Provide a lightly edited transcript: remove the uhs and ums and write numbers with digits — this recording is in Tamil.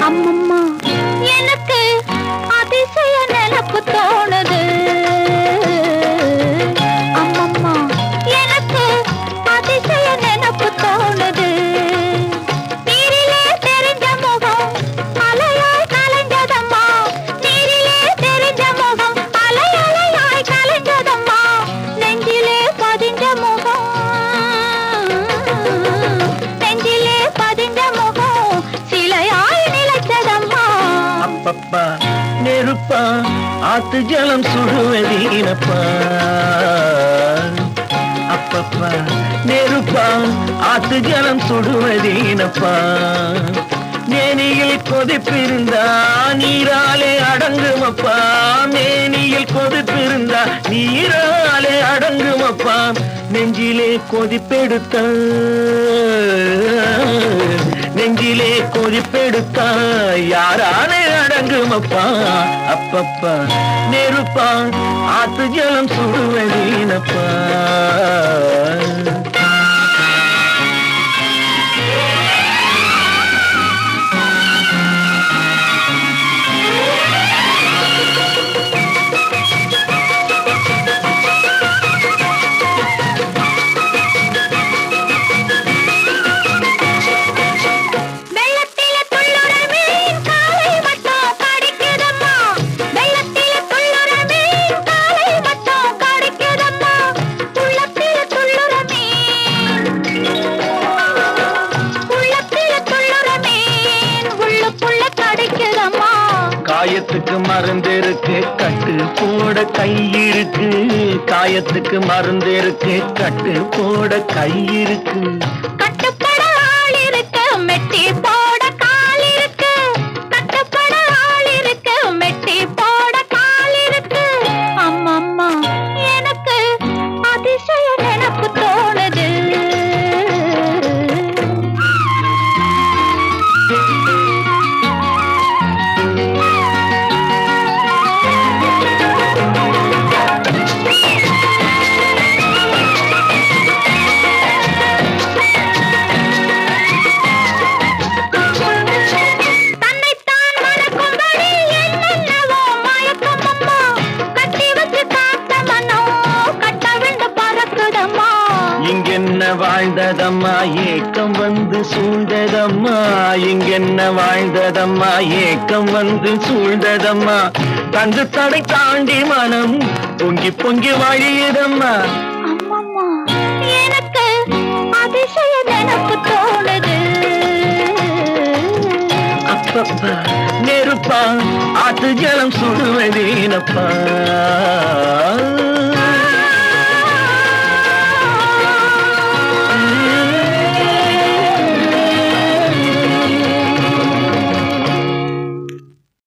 அம்மம்மா எனக்கு அதிசய நினப்பு தோணுது. அம்மம்மா எனக்கு அதிசய நினப்பு தோணுது. நீரிலே தெரிஞ்ச முகம் அலையாய் கலைஞ்சதம்மா. நீரிலே தெரிஞ்ச முகம் அலையாய் கலைஞ்சதம்மா. நெஞ்சிலே பதிஞ்ச முகம் நெஞ்சிலே பதிஞ்ச முகம் சிலையாய் நிலைச்சதம்மா. அப்பப்பா நெருப்பா ஆத்து ஜலம் சுடுவதீனப்பா. அப்பப்பா நெருப்பா ஆத்து ஜலம் சுடுவதீனப்பா. மேனியில் கொதிப்பிருந்தா நீராலே அடங்குமப்பா. மேனியில் கொதிப்பிருந்தா நீராலே அடங்குமப்பா. நெஞ்சிலே கொதிப்பெடுத்த நெஞ்சிலே கொதிப்பெடுத்தா யாராலே அடங்குமப்பா. அப்பப்பா நெருப்பா ஆத்து ஜலம் சுடுவதீனப்பா. காயத்துக்கு மருந்து இருக்கு கட்டு போட கை இருக்கு. காயத்துக்கு மருந்து இருக்கு கட்டு போட கை இருக்கு. கட்டுப்பட ஆள் இருக்கு மெட்டி போட கால் இருக்கு. கட்டுப்பட ஆள் இருக்கு மெட்டி போட கால் இருக்கு. அம்மம்மா எனக்கு அதிசய நினப்பு தோணுது. இங்கென்ன வாழ்ந்ததம்மா ஏக்கம் வந்து சூழ்ந்ததம்மா. இங்கென்ன வாழ்ந்ததம்மா ஏக்கம் வந்து சூழ்ந்ததம்மா. தந்து தடை தாண்டி மனம் பொங்கி பொங்கி வழியுதம்மா. அம்மம்மா எனக்கு அதிசய நினப்பு தோணுது. அப்பப்பா நெருப்பா ஆத்து ஜலம் சுடுவதேனப்பா.